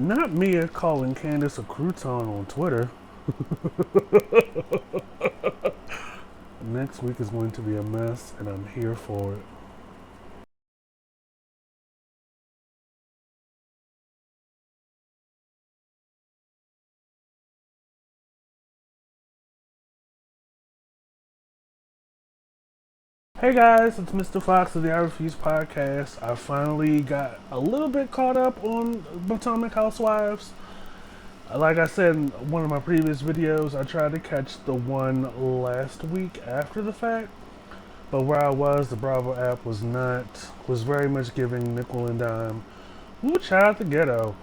Not Mia calling Candace a crouton on Twitter. Next week is going to be a mess, and I'm here for it. Hey guys, it's Mr. Fox of the I Refuse podcast. I finally got a little bit caught up on Potomac housewives. Like I said in one of my previous videos, I tried to catch the one last week after the fact, but where I was, the Bravo app was very much giving nickel and dime. Ooh, shout out the ghetto.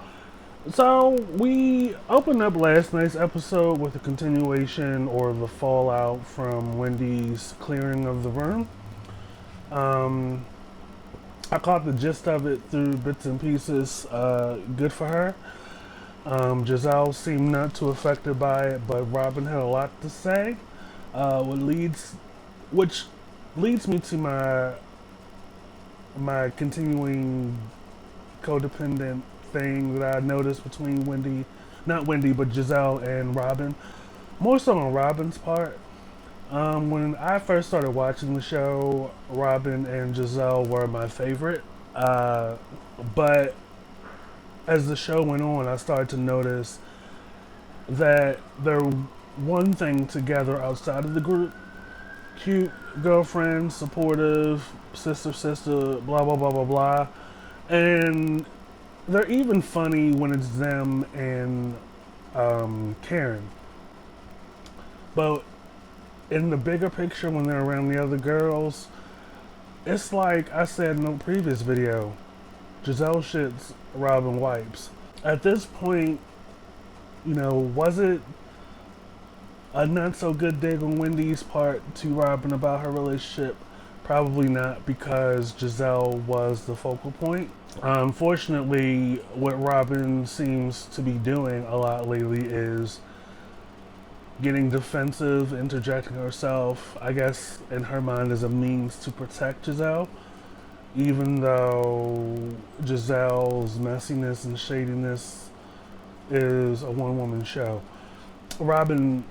So we opened up last night's episode with a continuation or the fallout from Wendy's clearing of the room. Um, I caught the gist of it through bits and pieces. Good for her. Giselle seemed not too affected by it, but Robin had a lot to say, which leads me to my continuing codependent thing that I noticed between not Wendy, but Giselle and Robin. More so on Robin's part. When I first started watching the show, Robin and Giselle were my favorite. But as the show went on, I started to notice that they're one thing together outside of the group. Cute girlfriend, supportive, sister, blah, blah, blah, blah, blah. And they're even funny when it's them and Karen. But in the bigger picture, when they're around the other girls, it's like I said in the previous video, Giselle shits, Robin wipes. At this point, was it a not so good dig on Wendy's part to Robin about her relationship? Probably not, because Giselle was the focal point. Unfortunately, what Robin seems to be doing a lot lately is getting defensive, interjecting herself, I guess, in her mind as a means to protect Giselle, even though Giselle's messiness and shadiness is a one-woman show. Robin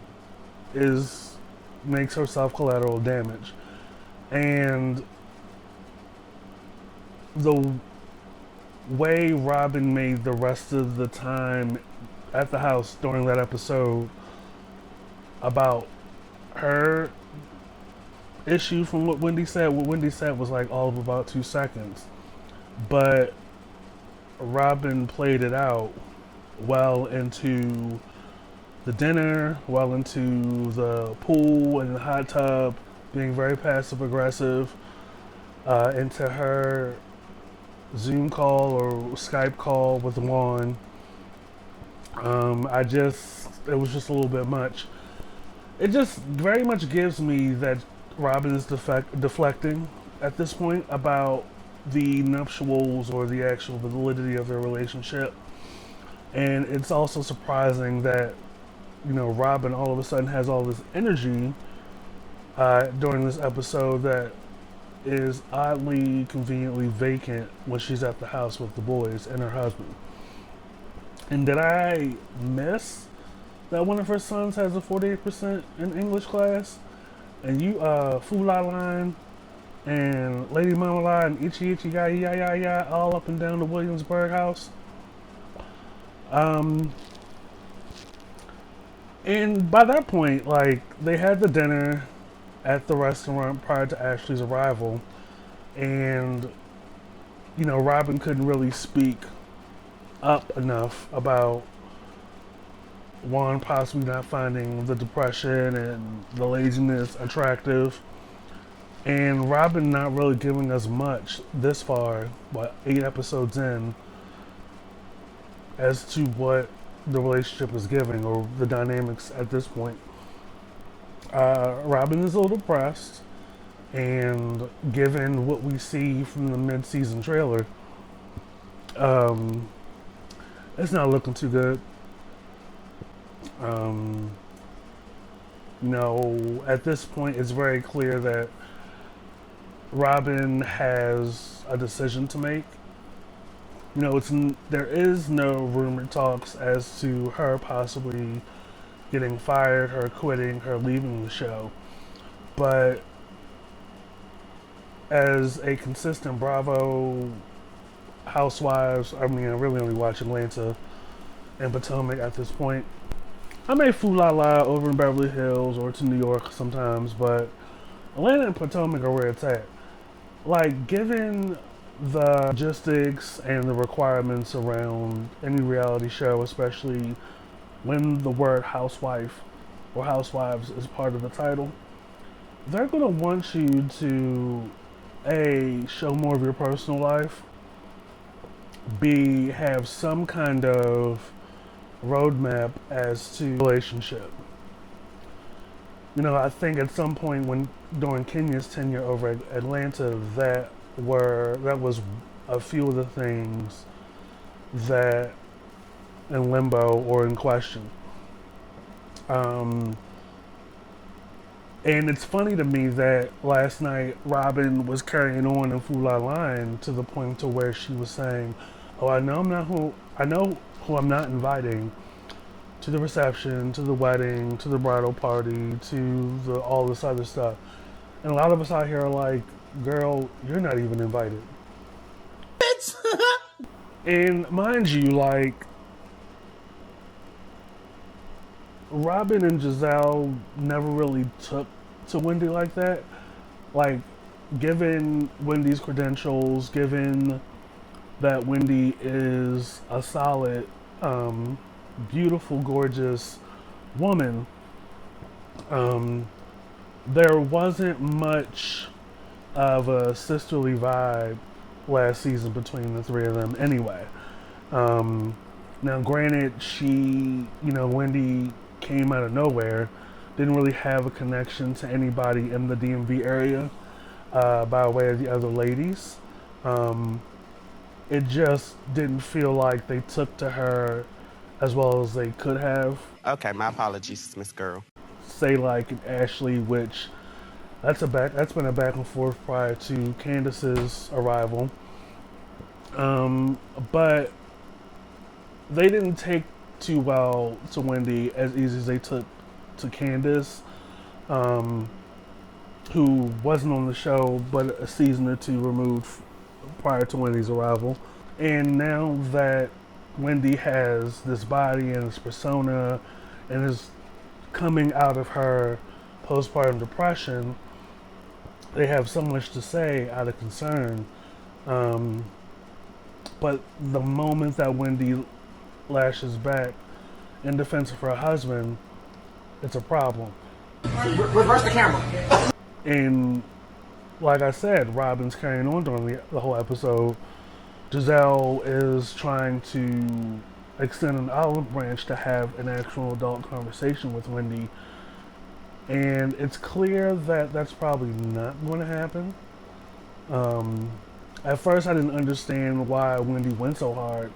makes herself collateral damage. And the way Robin made the rest of the time at the house during that episode about her issue from what Wendy said was like all of about 2 seconds. But Robin played it out well into the dinner, well into the pool and the hot tub, being very passive aggressive, into her Zoom call or Skype call with Juan. It was just a little bit much. It just very much gives me that Robin is deflecting at this point about the nuptials or the actual validity of their relationship. And it's also surprising that, Robin all of a sudden has all this energy during this episode that is oddly, conveniently vacant when she's at the house with the boys and her husband. And did I miss that one of her sons has a 48% in English class? And you, Fula Line and Lady Mama Line and Itchy Itchy Guy, yeah, all up and down the Williamsburg house. And by that point, like, they had the dinner at the restaurant prior to Ashley's arrival, and Robin couldn't really speak up enough about Juan possibly not finding the depression and the laziness attractive, and Robin not really giving us much this far, 8 episodes in, as to what the relationship is giving or the dynamics at this point. Robin is a little depressed, and given what we see from the mid-season trailer, it's not looking too good. At this point, it's very clear that Robin has a decision to make, there is no rumored talks as to her possibly getting fired, her quitting, her leaving the show. But as a consistent Bravo housewives, I mean, I really only watch Atlanta and Potomac at this point. I may fool la la over in Beverly Hills or to New York sometimes, but Atlanta and Potomac are where it's at. Like, given the logistics and the requirements around any reality show, especially when the word housewife or housewives is part of the title, they're going to want you to A, show more of your personal life, B, have some kind of roadmap as to relationship. I think at some point when during Kenya's tenure over at Atlanta, that was a few of the things that in limbo or in question. And it's funny to me that last night Robin was carrying on in Fula Line to the point to where she was saying, "Oh, I know who I'm not inviting to the reception, to the wedding, to the bridal party, to all this other stuff." And a lot of us out here are like, "Girl, you're not even invited." And mind you, like, Robin and Giselle never really took to Wendy like that. Like, given Wendy's credentials, given that Wendy is a solid, beautiful, gorgeous woman, there wasn't much of a sisterly vibe last season between the three of them anyway. Now, granted, Wendy came out of nowhere, didn't really have a connection to anybody in the DMV area by way of the other ladies. It just didn't feel like they took to her as well as they could have. Okay, my apologies, Miss Girl. Say like an Ashley, which that's been a back and forth prior to Candace's arrival. But they didn't take too well to Wendy as easy as they took to Candace, who wasn't on the show but a season or two removed prior to Wendy's arrival. And now that Wendy has this body and this persona and is coming out of her postpartum depression, they have so much to say out of concern. But the moment that Wendy lashes back in defense of her husband, it's a problem. Reverse the camera. And like I said, Robin's carrying on during the whole episode. Giselle is trying to extend an olive branch to have an actual adult conversation with Wendy. And it's clear that that's probably not going to happen. At first I didn't understand why Wendy went so hard.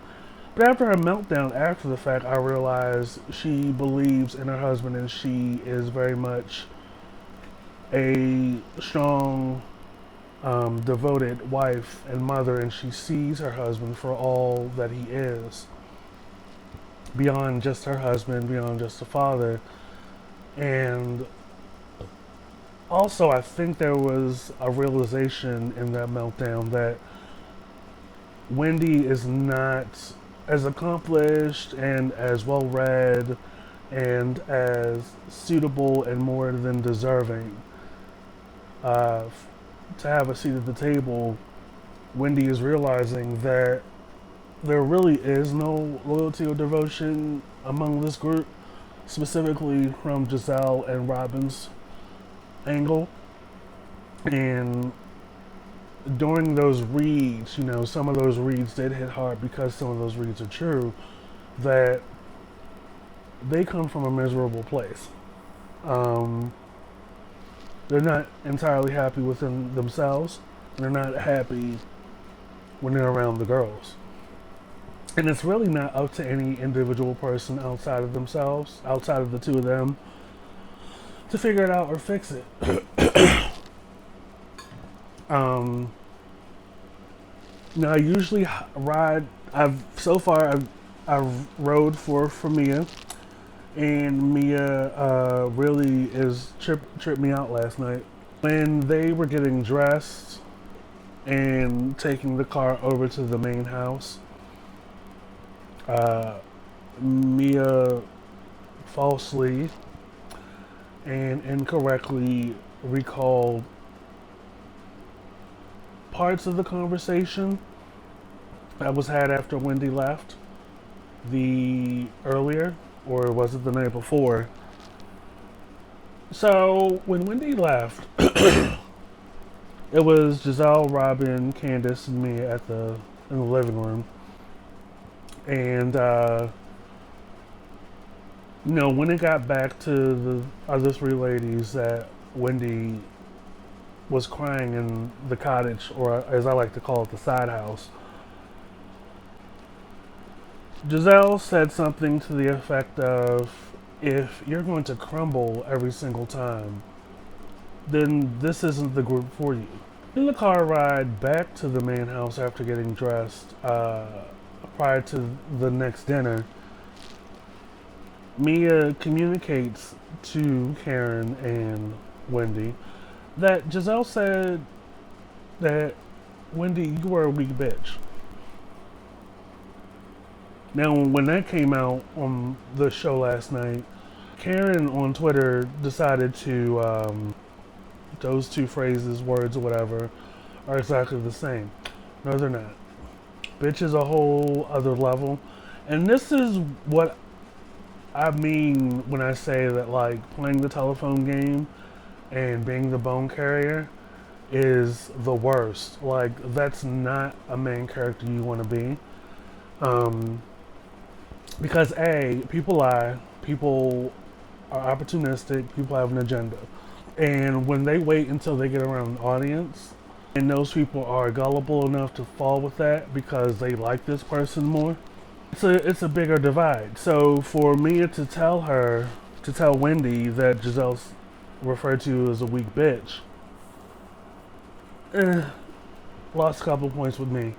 But after her meltdown after the fact, I realized she believes in her husband and she is very much a strong, devoted wife and mother, and she sees her husband for all that he is. Beyond just her husband, beyond just a father. And also I think there was a realization in that meltdown that Wendy is not as accomplished and as well read and as suitable and more than deserving to have a seat at the table. Wendy is realizing that there really is no loyalty or devotion among this group, specifically from Giselle and Robin's angle. And during those reads, some of those reads did hit hard because some of those reads are true, that they come from a miserable place. They're not entirely happy within themselves, and they're not happy when they're around the girls. And it's really not up to any individual person outside of themselves, outside of the two of them, to figure it out or fix it. Now, I usually ride I've rode for Mia, and Mia really is tripped me out last night when they were getting dressed and taking the car over to the main house. Mia falsely and incorrectly recalled parts of the conversation that was had after Wendy left the earlier, or was it the night before? So when Wendy left, it was Giselle, Robin, Candace, and me in the living room, and when it got back to the other three ladies, that Wendy was crying in the cottage, or as I like to call it, the side house. Giselle said something to the effect of, if you're going to crumble every single time, then this isn't the group for you. In the car ride back to the main house after getting dressed, prior to the next dinner, Mia communicates to Karen and Wendy that Giselle said that, Wendy, you were a weak bitch. Now, when that came out on the show last night, Karen on Twitter decided to, those two phrases, words, or whatever, are exactly the same. No, they're not. Bitch is a whole other level. And this is what I mean when I say that, like, playing the telephone game and being the bone carrier is the worst. Like, that's not a main character you want to be. Because A, people lie, people are opportunistic, people have an agenda. And when they wait until they get around an audience, and those people are gullible enough to fall with that because they like this person more, it's a bigger divide. So for Mia to tell Wendy that Giselle's referred to as a weak bitch, lost a couple points with me.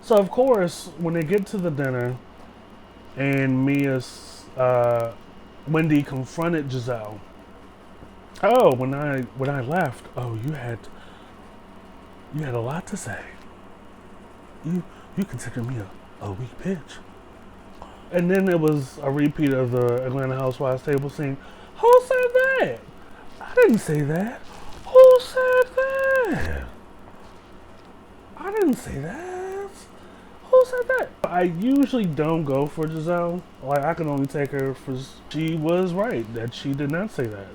So of course, when they get to the dinner, and Wendy confronted Giselle. Oh, when I left, oh, you had a lot to say. You consider me a weak bitch. And then it was a repeat of the Atlanta Housewives table scene. Who said that? I didn't say that. Who said that? I didn't say that. Who said that? I usually don't go for Giselle. Like, I can only take her for, she was right that she did not say that.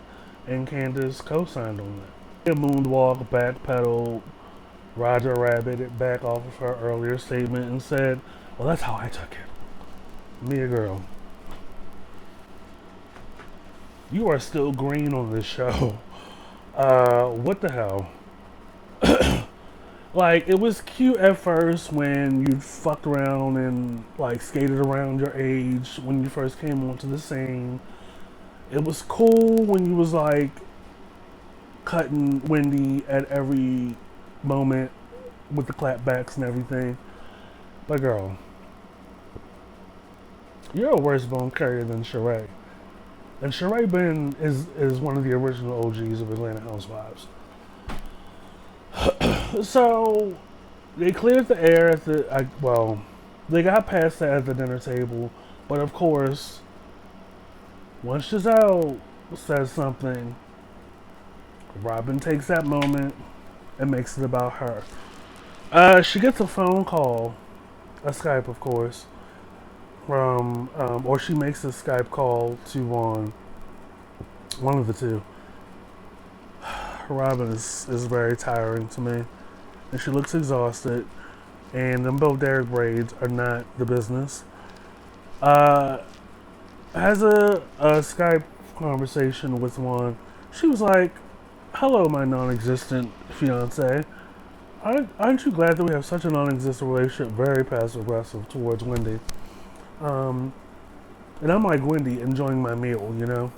And Candace co-signed on that. A moonwalk, backpedaled, Roger Rabbited back off of her earlier statement and said, well, that's how I took it. Me a girl. You are still green on this show. What the hell? Like, it was cute at first when you fucked around and, like, skated around your age when you first came onto the scene. It was cool when you was, like, cutting Wendy at every moment with the clapbacks and everything. But, girl, you're a worse bone carrier than Sheree. And Sheree Ben is one of the original OGs of Atlanta Housewives. So, they cleared the air at they got past that at the dinner table. But of course, once Giselle says something, Robin takes that moment and makes it about her. She gets a phone call, a Skype of course, from, or she makes a Skype call to one of the two. Robin is very tiring to me, and she looks exhausted, and them both Derek braids are not the business. Has a Skype conversation with one. She was like, hello, my non-existent fiance. Aren't you glad that we have such a non-existent relationship? Very passive-aggressive towards Wendy. And I'm like, Wendy, enjoying my meal, you know?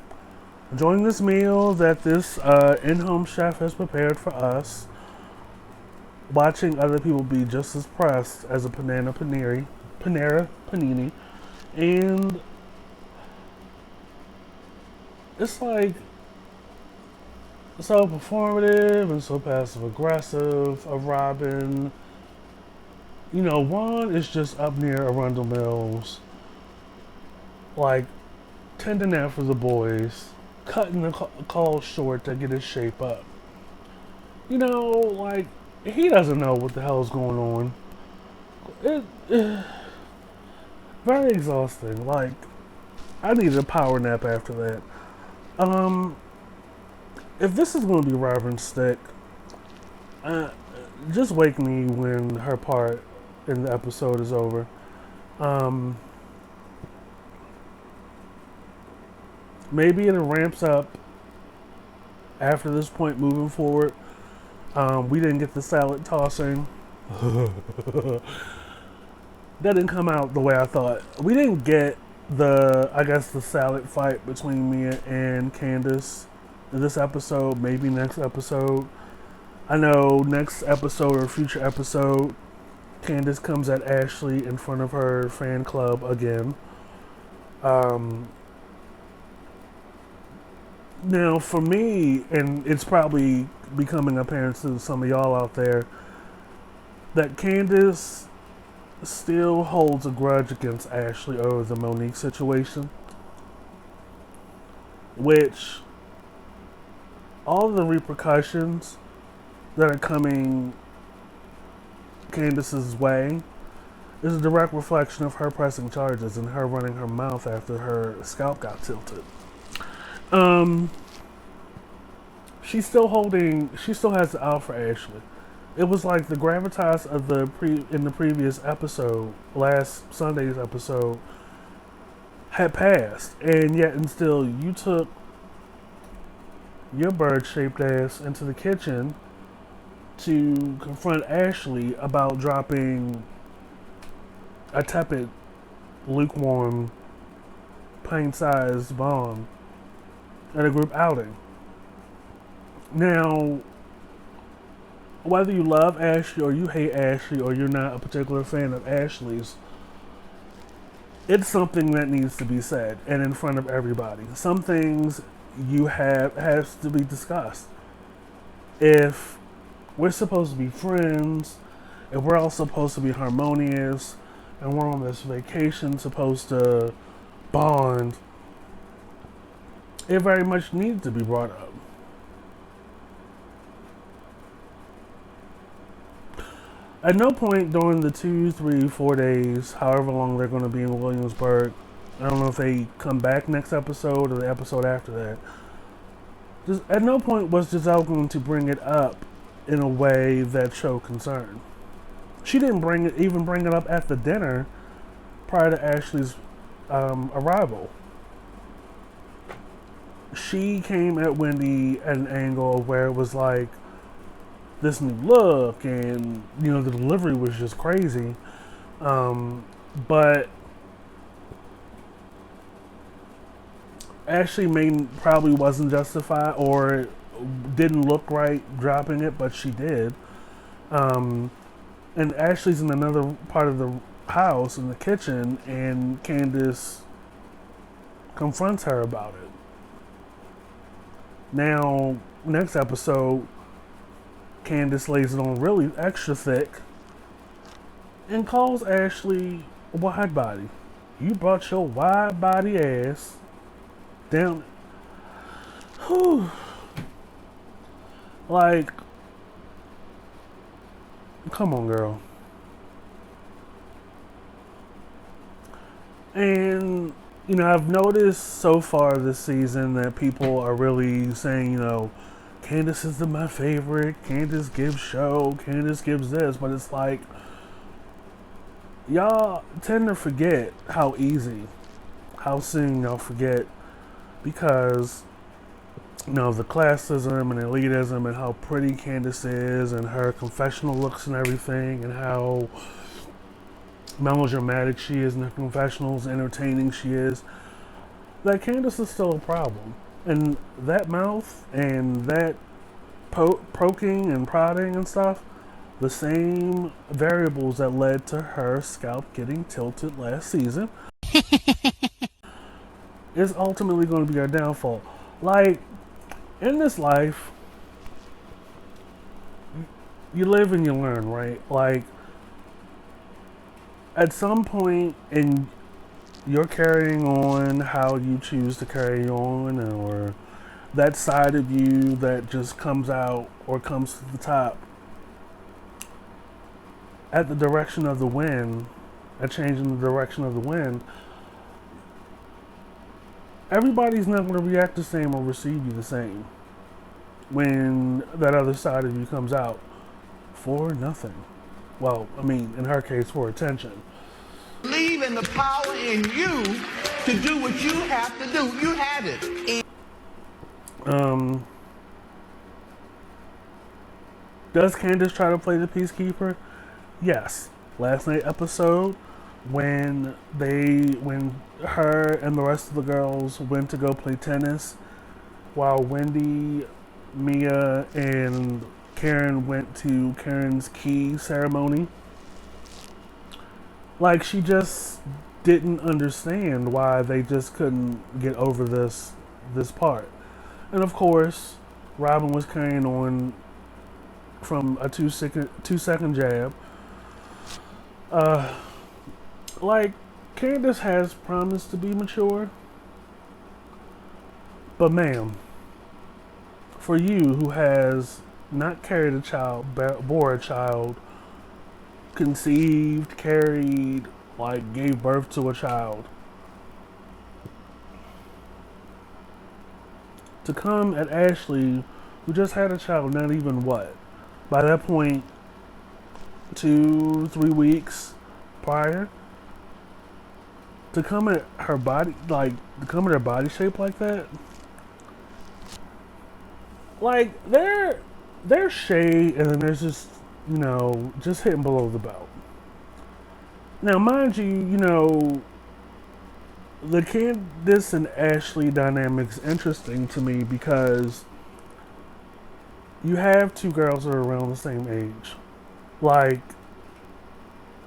Enjoying this meal that this in-home chef has prepared for us. Watching other people be just as pressed as a panini Panini, and it's like so performative and so passive aggressive of Robin. You know, one is just up near Arundel Mills, like tending after the boys, cutting the call short to get his shape up. You know, like he doesn't know what the hell's going on. It very exhausting. Like I needed a power nap after that. If this is going to be Robin's stick, just wake me when her part in the episode is over. Maybe it ramps up after this point moving forward. We didn't get the salad tossing. That didn't come out the way I thought. We didn't get the salad fight between Mia and Candace in this episode, maybe next episode. I know next episode or future episode, Candace comes at Ashley in front of her fan club again. Now, for me, and it's probably becoming apparent to some of y'all out there, that Candace still holds a grudge against Ashley over the Monique situation, which all the repercussions that are coming Candace's way is a direct reflection of her pressing charges and her running her mouth after her scalp got tilted. She still has the out for Ashley. It was like the gravitas of in the previous episode, last Sunday's episode, had passed, and yet and still you took your bird-shaped ass into the kitchen to confront Ashley about dropping a tepid, lukewarm, pint-sized bomb at a group outing. Now, whether you love Ashley or you hate Ashley or you're not a particular fan of Ashley's, it's something that needs to be said and in front of everybody. Some things has to be discussed. If we're supposed to be friends, if we're all supposed to be harmonious, and we're on this vacation supposed to bond, it very much needs to be brought up. At no point during the 2, 3, 4 days, however long they're going to be in Williamsburg, I don't know if they come back next episode or the episode after that, at no point was Giselle going to bring it up in a way that showed concern. She didn't even bring it up at the dinner prior to Ashley's arrival. She came at Wendy at an angle where it was like this new look, and you know the delivery was just crazy. But Ashley probably wasn't justified or didn't look right dropping it, but she did. And Ashley's in another part of the house in the kitchen, and Candace confronts her about it. Now, next episode, Candace lays it on really extra thick and calls Ashley a wide body. You brought your wide body ass down. Whew. Like, come on, girl. And, you know, I've noticed so far this season that people are really saying, you know, Candace is my favorite, Candace gives show, Candace gives this, but it's like, y'all tend to forget how soon y'all forget, because, you know, the classism and elitism and how pretty Candace is and her confessional looks and everything and how melodramatic she is in her confessionals, entertaining she is, that Candace is still a problem. And that mouth and that poking and prodding and stuff, the same variables that led to her scalp getting tilted last season is ultimately going to be her downfall. Like, in this life, you live and you learn, right? Like, at some point in you're carrying on how you choose to carry on, or that side of you that just comes out or comes to the top at the direction of the wind, a change in the direction of the wind, everybody's not going to react the same or receive you the same when that other side of you comes out for nothing. Well, I mean, in her case, for attention. Believe in the power in you to do what you have to do. You have it. Does Candace try to play the peacekeeper? Yes. Last night episode, when her and the rest of the girls went to go play tennis, while Wendy, Mia, and Karen went to Karen's key ceremony, like, she just didn't understand why they just couldn't get over this part. And of course, Robin was carrying on from a 2-second jab. Like, Candace has promised to be mature, but ma'am, for you who has not carried a child, bore a child, conceived, carried, like, gave birth to a child, to come at Ashley, who just had a child, not even what? By that point, 2-3 weeks prior, to come at her body, like, to come at her body shape like that, like, there's shade, and then there's just, you know, just hitting below the belt. Now, mind you, you know, the Candace and Ashley dynamic's interesting to me because you have two girls that are around the same age. Like,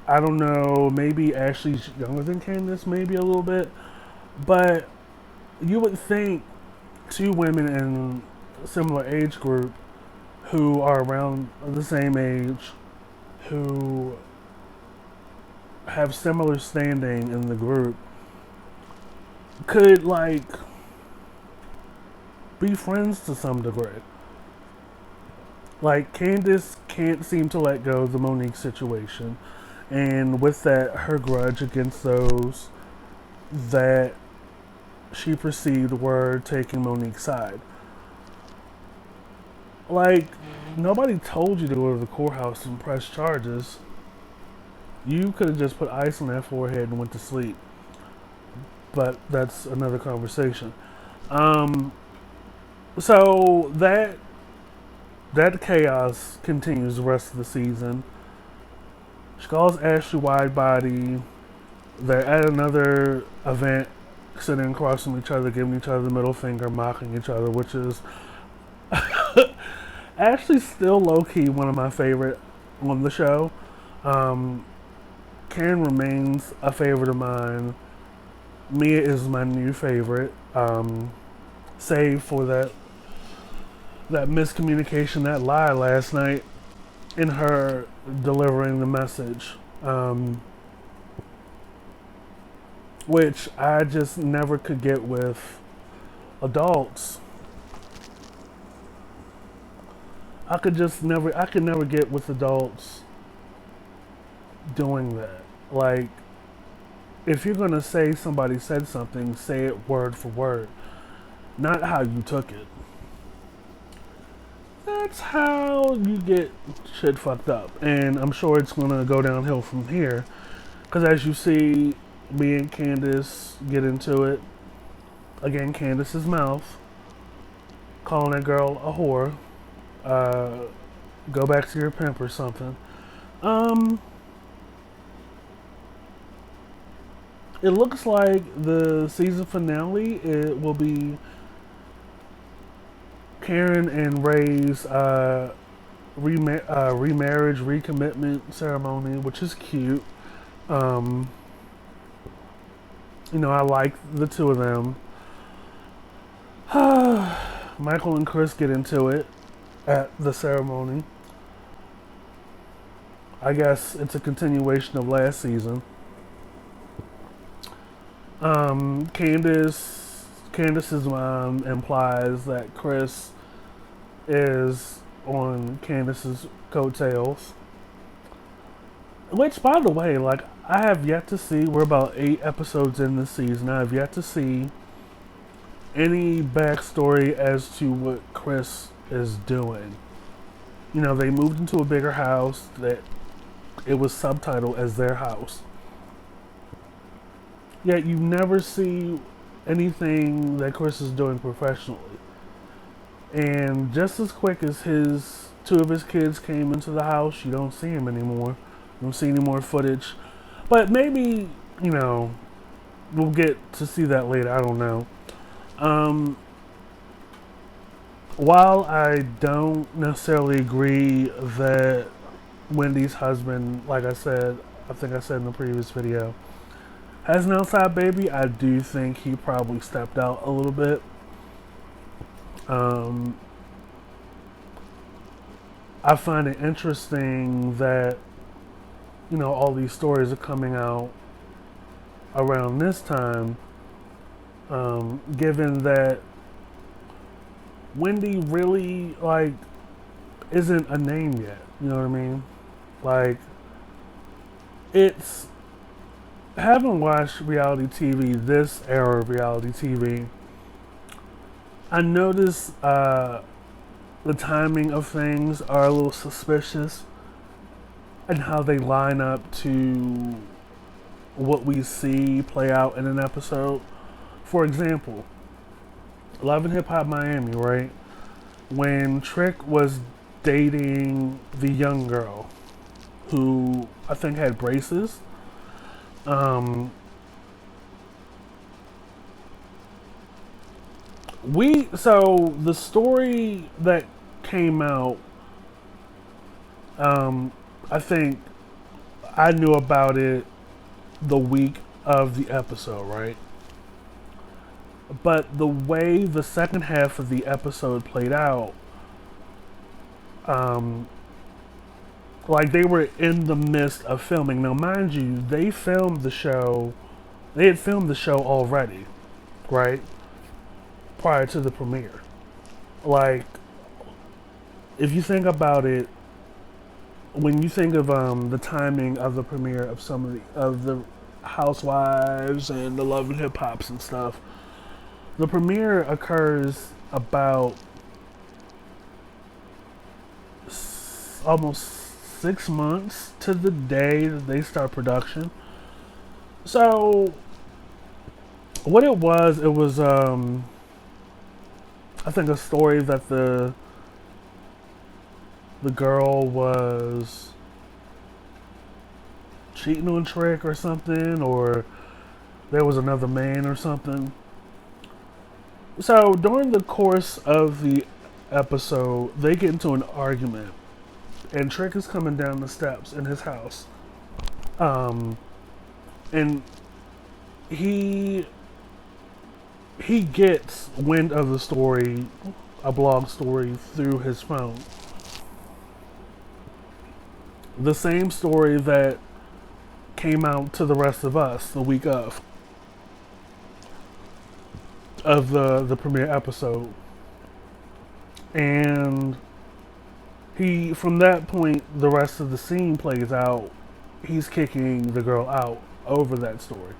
I don't know, maybe Ashley's younger than Candace, maybe a little bit, but you would think two women in a similar age group who are around the same age, who have similar standing in the group, could, like, be friends to some degree. Like, Candace can't seem to let go of the Monique situation, and with that, her grudge against those that she perceived were taking Monique's side. Like, nobody told you to go to the courthouse and press charges. You could have just put ice on that forehead and went to sleep. But that's another conversation. So that chaos continues the rest of the season. She calls Ashley wide body. They're at another event, sitting across from each other, giving each other the middle finger, mocking each other, which is Ashley's still low-key one of my favorite on the show. Karen remains a favorite of mine. Mia is my new favorite, save for that miscommunication, that lie last night in her delivering the message, which I just never could get with adults. I could never get with adults doing that. Like, if you're gonna say somebody said something, say it word for word, not how you took it. That's how you get shit fucked up, and I'm sure it's gonna go downhill from here. Because as you see, me and Candace get into it again. Candace's mouth calling that girl a whore. Go back to your pimp or something. It looks like the season finale, it will be Karen and Ray's remarriage, recommitment ceremony, which is cute. Um, I like the two of them. Michael and Chris get into it at the ceremony. I guess it's a continuation of last season. Candace's mom implies that Chris is on Candace's coattails. Which, by the way, like, I have yet to see, we're about 8 episodes in this season, I have yet to see any backstory as to what Chris is doing. They moved into a bigger house that it was subtitled as their house. Yet you never see anything that Chris is doing professionally. And just as quick as two of his kids came into the house, you don't see him anymore. You don't see any more footage. But maybe, we'll get to see that later. I don't know. While I don't necessarily agree that Wendy's husband, like I think I said in the previous video, has an outside baby, I do think he probably stepped out a little bit. I find it interesting that, all these stories are coming out around this time, given that Wendy really, isn't a name yet. You know what I mean? Having watched reality TV, this era of reality TV, I noticed the timing of things are a little suspicious and how they line up to what we see play out in an episode. For example, Love and Hip Hop Miami, right? When Trick was dating the young girl who I think had braces, so the story that came out, I think I knew about it the week of the episode, right? But the way the second half of the episode played out, they were in the midst of filming. Now, mind you, they had filmed the show already, right? Prior to the premiere. If you think about it, when you think of the timing of the premiere of some of the Housewives and the Love and Hip Hops and stuff, the premiere occurs about almost 6 months to the day that they start production. So what it was I think a story that the girl was cheating on Trick or something, or there was another man or something. So during the course of the episode, they get into an argument, and Trick is coming down the steps in his house, and he gets wind of the story, a blog story, through his phone. The same story that came out to the rest of us the week of the premiere episode. And from that point, the rest of the scene plays out. He's kicking the girl out over that story.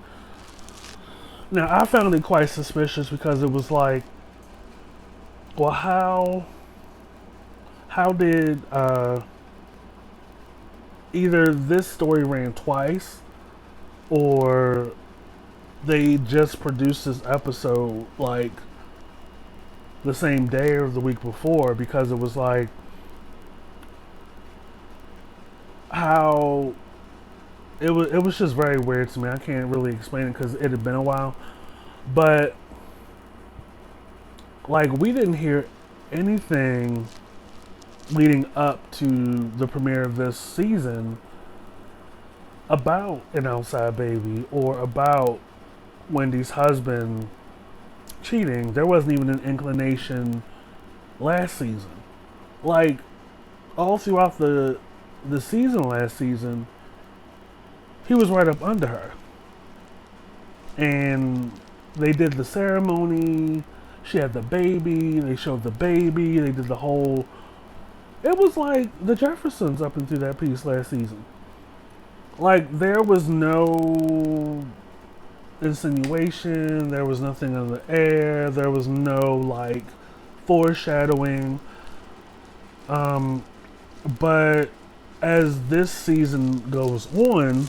Now, I found it quite suspicious because it was like, well, how did either this story ran twice, or they just produced this episode the same day or the week before, because it was how it was just very weird to me. I can't really explain it because it had been a while, but we didn't hear anything leading up to the premiere of this season about an outside baby or about Wendy's husband cheating. There wasn't even an inclination last season. Like, all throughout the season last season, he was right up under her. And they did the ceremony. She had the baby. They showed the baby. They did the whole... It was like the Jeffersons up into that piece last season. Like, there was no insinuation. There was nothing in the air. There was no, like, foreshadowing. But as this season goes on,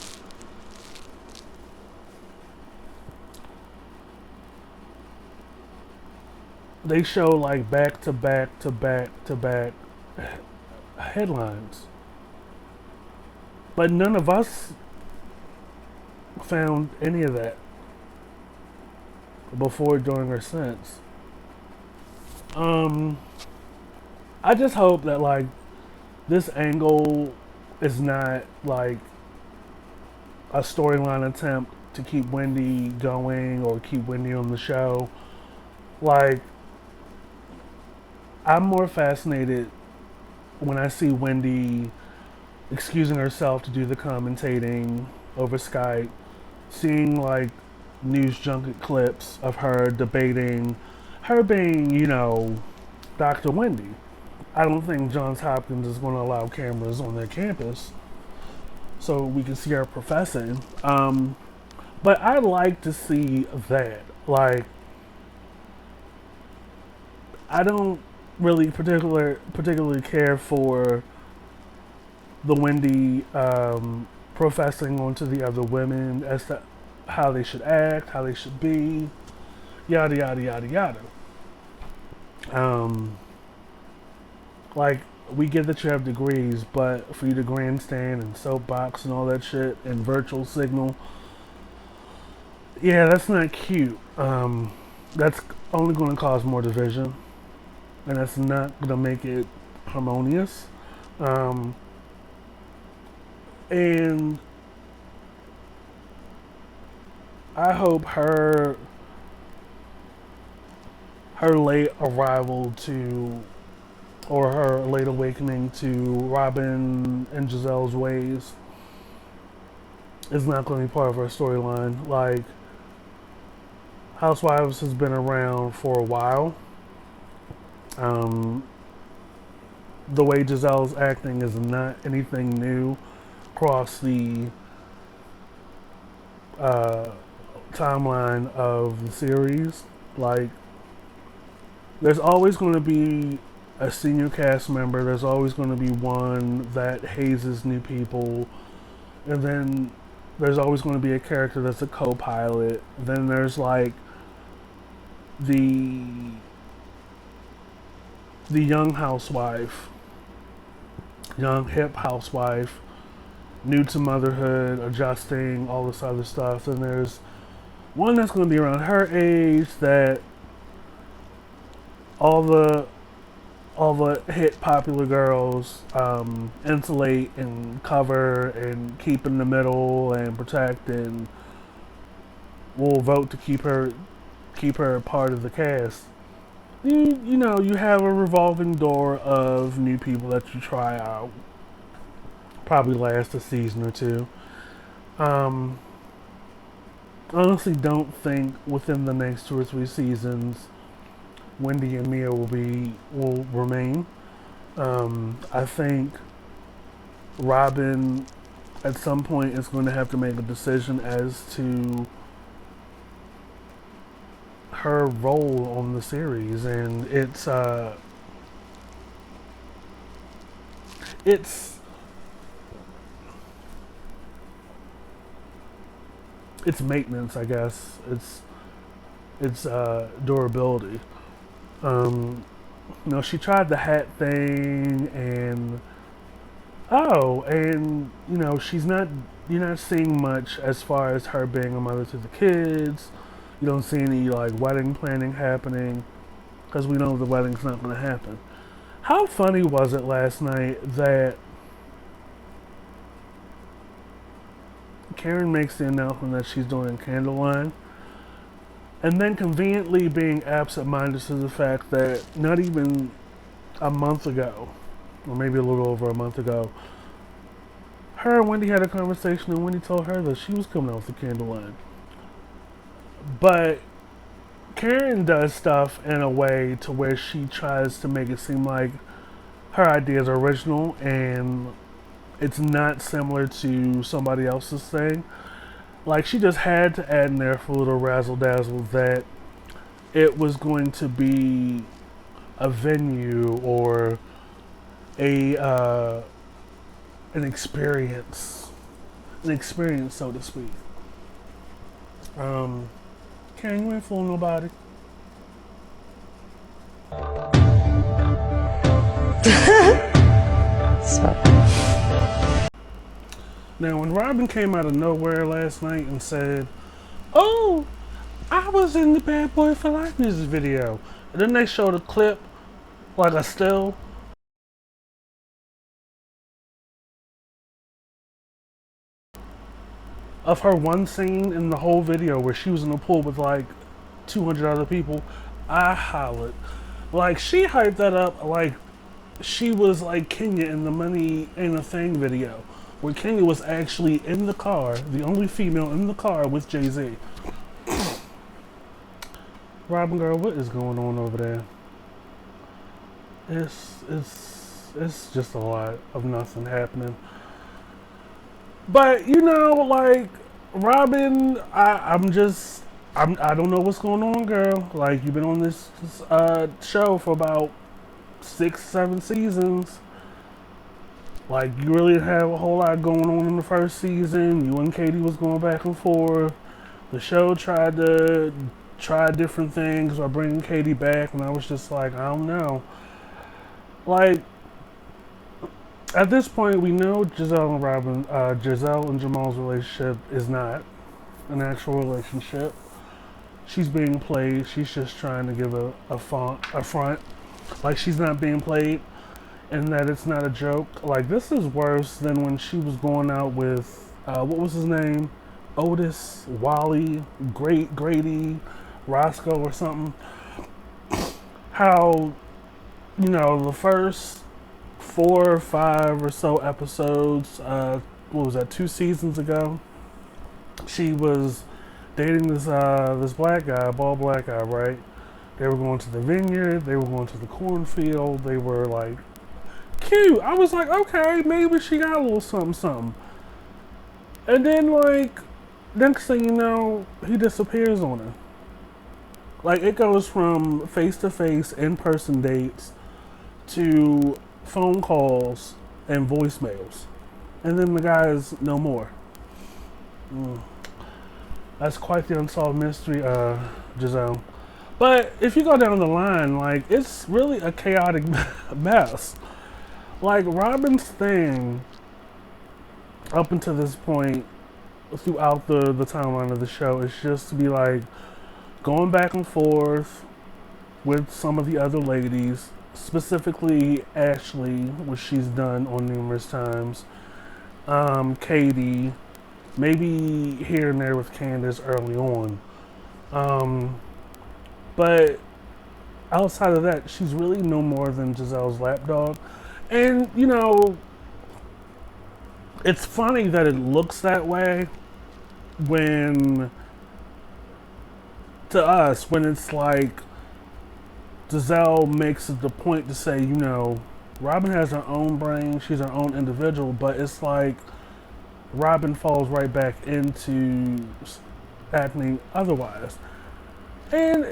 they show like back to back to back to back headlines. But none of us found any of that before, during, or since. I just hope that like this angle is not like a storyline attempt to keep Wendy going or keep Wendy on the show. Like, I'm more fascinated when I see Wendy excusing herself to do the commentating over Skype, seeing like news junket clips of her debating, her being, you know, Dr. Wendy. I don't think Johns Hopkins is going to allow cameras on their campus so we can see her professing. But I'd like to see that. Like, I don't really particularly care for the Wendy professing onto the other women as to how they should act, how they should be, yada yada yada yada. Like, we get that you have degrees, but for you to grandstand and soapbox and all that shit and virtual signal, yeah, that's not cute. That's only going to cause more division, and that's not going to make it harmonious. And I hope her late arrival to, or her late awakening to Robin and Giselle's ways is not going to be part of her storyline. Like, Housewives has been around for a while. The way Giselle's acting is not anything new across the timeline of the series. Like, there's always going to be a senior cast member. There's always going to be one that hazes new people. And then there's always going to be a character that's a co-pilot. Then there's like the young housewife, young hip housewife, new to motherhood, adjusting, all this other stuff. And there's one that's going to be around her age that all the hit popular girls insulate and cover and keep in the middle and protect, and will vote to keep her a part of the cast. You know, you have a revolving door of new people that you try out. Probably last a season or two. Honestly, don't think within the next 2 or 3 seasons Wendy and Mia will remain. I think Robin at some point is going to have to make a decision as to her role on the series, and it's maintenance, I guess. It's durability. You know, she tried the hat thing, and you know, you're not seeing much as far as her being a mother to the kids. You don't see any like wedding planning happening, because we know the wedding's not going to happen. How funny was it last night that Karen makes the announcement that she's doing Candleline, and then conveniently being absent-minded to the fact that not even a month ago, or maybe a little over a month ago, her and Wendy had a conversation, and Wendy told her that she was coming out with the Candleline. But Karen does stuff in a way to where she tries to make it seem like her ideas are original and it's not similar to somebody else's thing. Like, she just had to add in there for a little razzle dazzle that it was going to be a venue or an experience, so to speak. Karen, you ain't fooling nobody. Now, when Robin came out of nowhere last night and said, "Oh, I was in the Bad Boy for Life music video," and then they showed a clip, like a still, of her one scene in the whole video where she was in the pool with like 200 other people, I hollered. Like, she hyped that up like she was like Kenya in the Money Ain't a Thing video, where Kenya was actually in the car, the only female in the car with Jay-Z. Robin girl, what is going on over there? It's just a lot of nothing happening. But you know, like, Robin, I don't know what's going on, girl. Like, you've been on this show for about 6-7 seasons. Like, you really didn't have a whole lot going on in the first season. You and Katie was going back and forth. The show tried to try different things by bringing Katie back, and I was just like, I don't know. Like, at this point, we know Giselle and Jamal's relationship is not an actual relationship. She's being played. She's just trying to give a front. Like, she's not being played, and that it's not a joke. Like, this is worse than when she was going out with, what was his name? Otis, Wally, Grady, Roscoe or something. How, you know, the first 4 or 5 or so episodes, what was that, 2 seasons ago, she was dating this black guy, bald black guy, right? They were going to the vineyard, they were going to the cornfield, they were like cute. I was like, okay, maybe she got a little something. And then, like, next thing you know, he disappears on her. Like, it goes from face-to-face, in-person dates to phone calls and voicemails. And then the guy is no more. That's quite the unsolved mystery, Giselle. But if you go down the line, like, it's really a chaotic mess. Like, Robin's thing up until this point throughout the timeline of the show is just to be like going back and forth with some of the other ladies, specifically Ashley, which she's done on numerous times, Katie, maybe here and there with Candace early on, but outside of that, she's really no more than Giselle's lapdog. And, you know, it's funny that it looks that way when, to us, when it's like Giselle makes it the point to say, you know, Robin has her own brain, she's her own individual, but it's like Robin falls right back into acting otherwise. And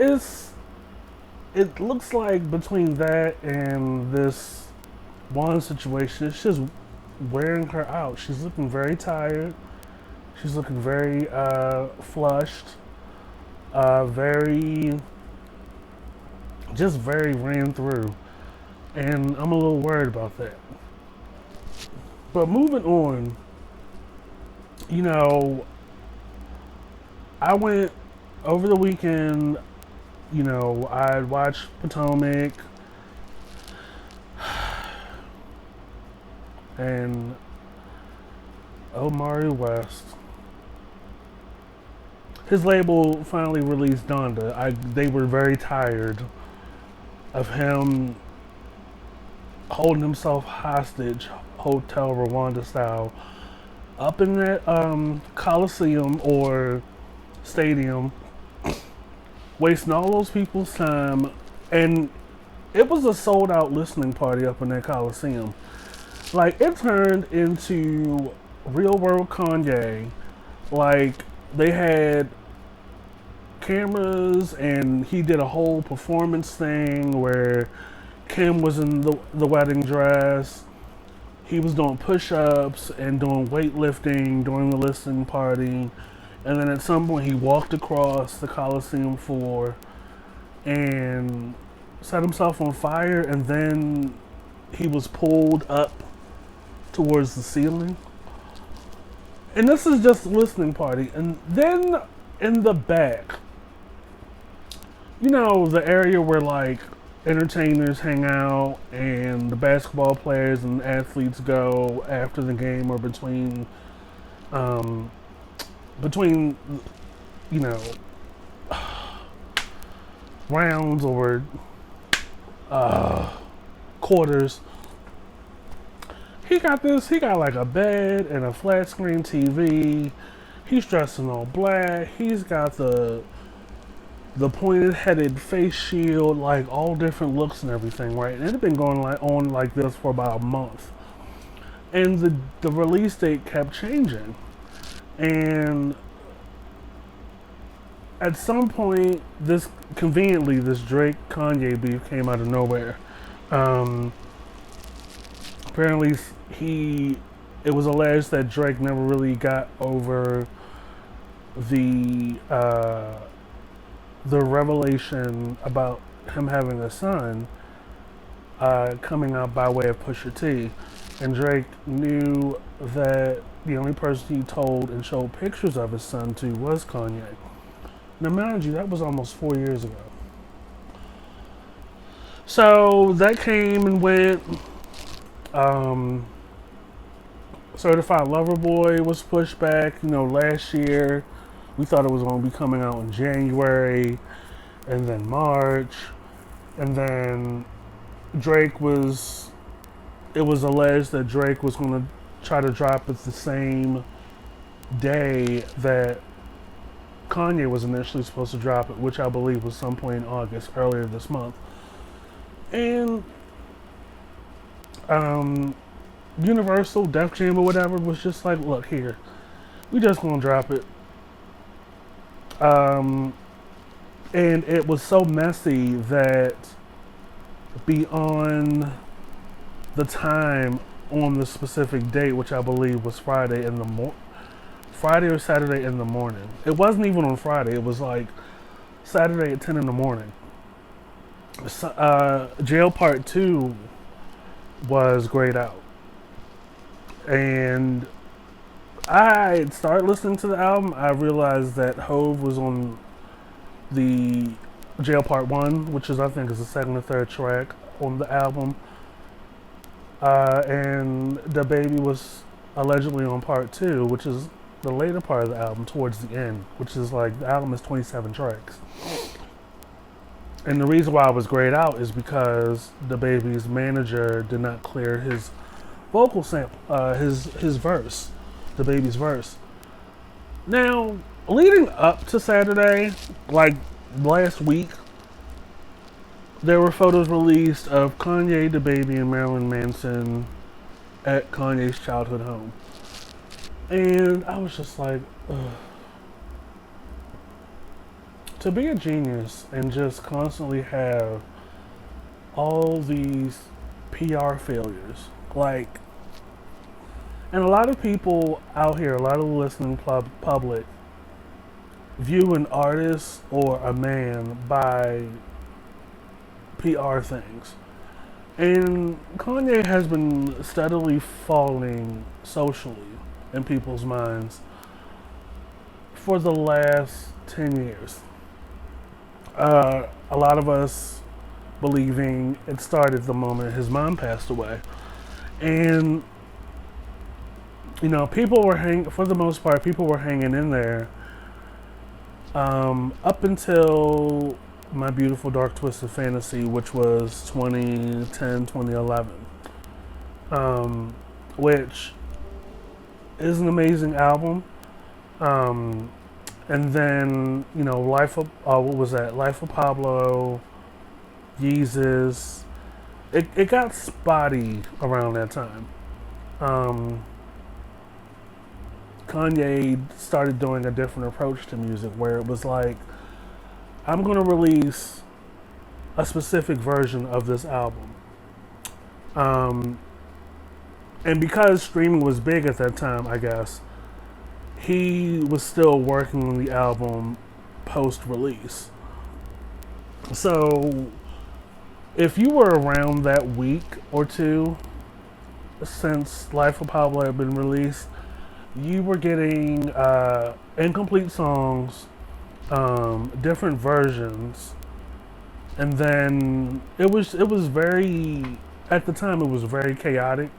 it looks like between that and this one situation, it's just wearing her out. She's looking very tired. She's looking very flushed. Very ran through. And I'm a little worried about that. But moving on, you know, I went over the weekend, you know, I watched Potomac. And Omari West, his label finally released Donda. They were very tired of him holding himself hostage, Hotel Rwanda style, up in that Coliseum or stadium, wasting all those people's time. And it was a sold out listening party up in that Coliseum. Like, it turned into real world Kanye. Like, they had cameras and he did a whole performance thing where Kim was in the wedding dress. He was doing push-ups and doing weightlifting during the listening party. And then at some point he walked across the Coliseum floor and set himself on fire, and then he was pulled up towards the ceiling. And this is just a listening party. And then in the back, you know, the area where like entertainers hang out and the basketball players and athletes go after the game or between you know, rounds or quarters. He got like a bed and a flat screen TV. He's dressed in all black. He's got the pointed headed face shield, like all different looks and everything, right? And it had been going on like this for about a month. And the release date kept changing. And at some point, this Drake Kanye beef came out of nowhere. Apparently, it was alleged that Drake never really got over the revelation about him having a son coming out by way of Pusha T. And Drake knew that the only person he told and showed pictures of his son to was Kanye. Now, mind you, that was almost 4 years ago. So that came and went. Certified Lover Boy was pushed back, you know, last year. We thought it was going to be coming out in January and then March. And then it was alleged that Drake was going to try to drop it the same day that Kanye was initially supposed to drop it, which I believe was some point in August, earlier this month. And Universal, Def Jam or whatever was just like, look here, we just gonna drop it. And it was so messy that beyond the time on the specific date, which I believe was Friday or Saturday in the morning. It wasn't even on Friday. It was like Saturday at 10 in the morning. Jail Part 2 was grayed out. And I started listening to the album. I realized that Hove was on the Jail Part 1, which is, I think, is the second or third track on the album. And the baby was allegedly on Part 2, which is the later part of the album, towards the end, which is like, the album is 27 tracks. And the reason why it was grayed out is because the baby's manager did not clear his vocal sample, his verse, the baby's verse. Now, leading up to Saturday, like last week, there were photos released of Kanye, the baby, and Marilyn Manson at Kanye's childhood home. And I was just like, ugh. To be a genius and just constantly have all these PR failures, like, and a lot of people out here, a lot of the listening public, view an artist or a man by PR things. And Kanye has been steadily falling socially in people's minds for the last 10 years. A lot of us believing it started the moment his mom passed away. And People were for the most part, people were hanging in there up until My Beautiful Dark Twisted Fantasy, which was 2010, 2011, which is an amazing album. And then, Life of, what was that? Life of Pablo, Yeezus. It got spotty around that time. Kanye started doing a different approach to music where it was like, I'm going to release a specific version of this album. And because streaming was big at that time, I guess, he was still working on the album post-release. So, if you were around that week or two since Life of Pablo had been released, you were getting incomplete songs, different versions, and then it was very, at the time it was very chaotic.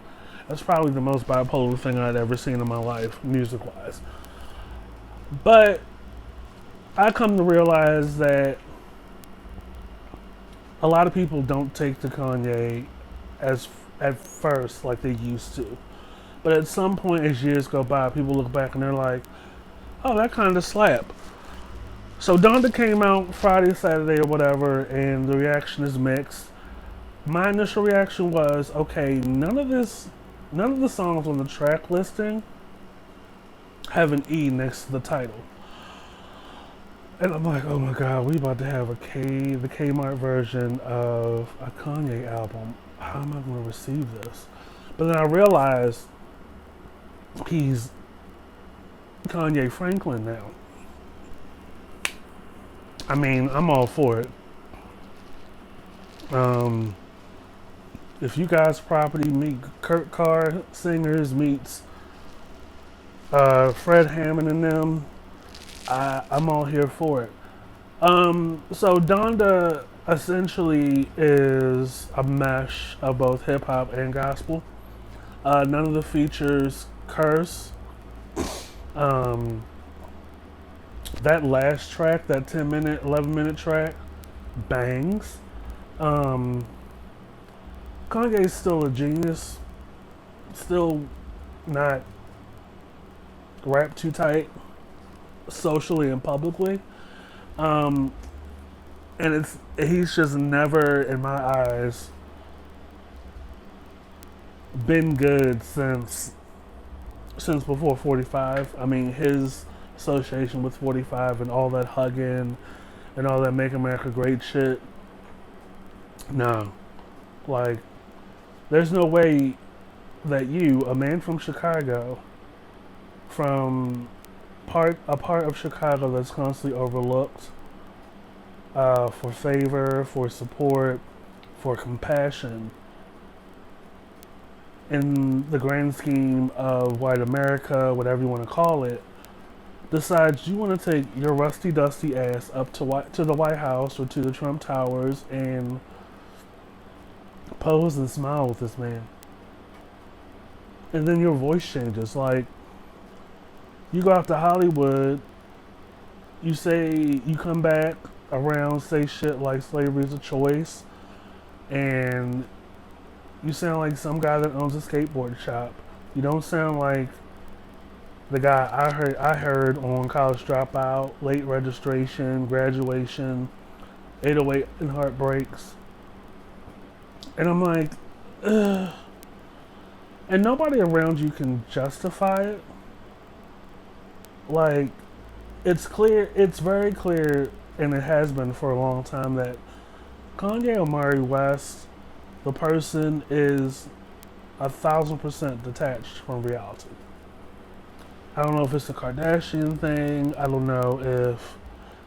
That's probably the most bipolar thing I'd ever seen in my life, music-wise. But I come to realize that a lot of people don't take to Kanye at first like they used to. But at some point as years go by, people look back and they're like, oh, that kind of slap. So Donda came out Friday, Saturday, or whatever, and the reaction is mixed. My initial reaction was, okay, none of the songs on the track listing have an E next to the title. And I'm like, oh my God, we about to have the Kmart version of a Kanye album. How am I going to receive this? But then I realized he's Kanye Franklin now. I mean, I'm all for it. If You Guys Property meet Kurt Carr singers meets Fred Hammond and them, I'm all here for it. So Donda essentially is a mesh of both hip hop and gospel. None of the features curse. That last track, that 10-minute, 11-minute track, bangs. Kanye's still a genius. Still not wrapped too tight socially and publicly. And he's just never, in my eyes, been good since before 45. I mean, his association with 45 and all that hugging and all that Make America Great shit. No. Like, there's no way that you, a man from Chicago, from a part of Chicago that's constantly overlooked, for favor, for support, for compassion, in the grand scheme of white America, whatever you want to call it, decides you want to take your rusty, dusty ass up to the White House or to the Trump Towers and pose and smile with this man. And then your voice changes. Like, you go out to Hollywood, you come back around, say shit like slavery's a choice, and you sound like some guy that owns a skateboard shop. You don't sound like the guy I heard on College Dropout, Late Registration, Graduation, 808 and Heartbreaks. And I'm like, ugh. And nobody around you can justify it. Like, it's very clear, and it has been for a long time, that Kanye Omari West, the person, is 1,000% detached from reality. I don't know if it's a Kardashian thing. I don't know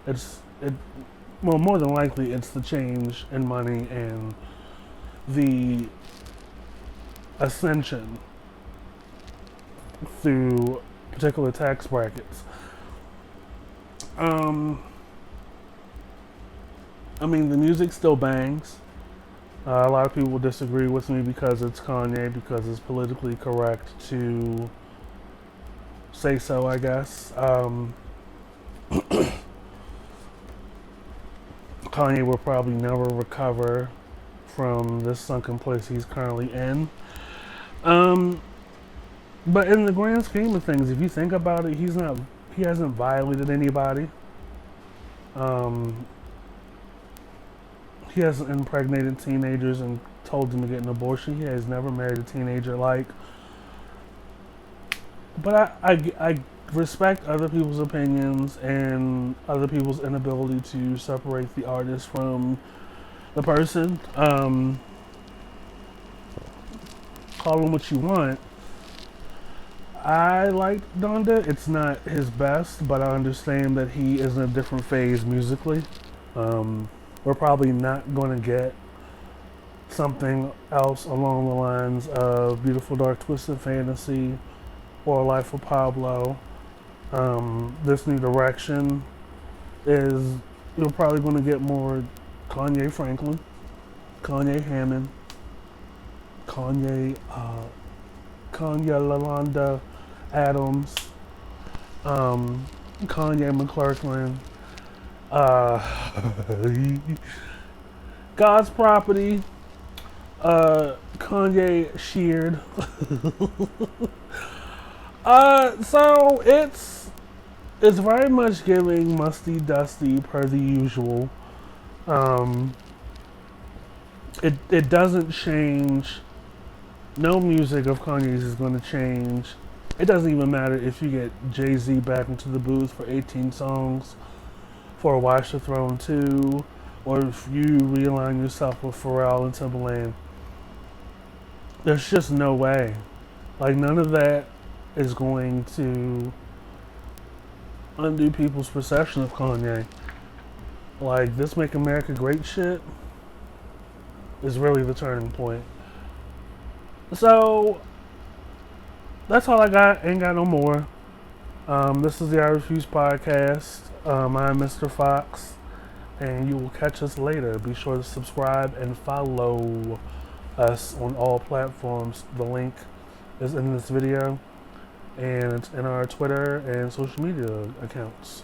if well, more than likely it's the change in money and the ascension through particular tax brackets. I mean, the music still bangs. A lot of people will disagree with me because it's Kanye, because it's politically correct to say so, I guess. Kanye will probably never recover from this sunken place he's currently in. But in the grand scheme of things, if you think about it, he hasn't violated anybody. He hasn't impregnated teenagers and told them to get an abortion. He has never married a teenager. But I respect other people's opinions and other people's inability to separate the artist from the person. Call him what you want. I like Donda. It's not his best, but I understand that he is in a different phase musically. We're probably not going to get something else along the lines of Beautiful Dark Twisted Fantasy or Life of Pablo. This new direction is, you're probably going to get more Kanye Franklin, Kanye Hammond, Kanye Lalonda Adams, Kanye McClurkin, God's Property, Kanye Sheared. So it's very much giving musty dusty per the usual. It doesn't change. No music of Kanye's is going to change. It doesn't even matter if you get Jay-Z back into the booth for 18 songs for Watch the Throne 2, or if you realign yourself with Pharrell and Timbaland. There's just no way. Like, none of that is going to undo people's perception of Kanye. Like, this Make America Great shit is really the turning point. So, that's all I got. Ain't got no more. This is the I Refuse podcast. I'm Mr. Fox, and you will catch us later. Be sure to subscribe and follow us on all platforms. The link is in this video, and it's in our Twitter and social media accounts.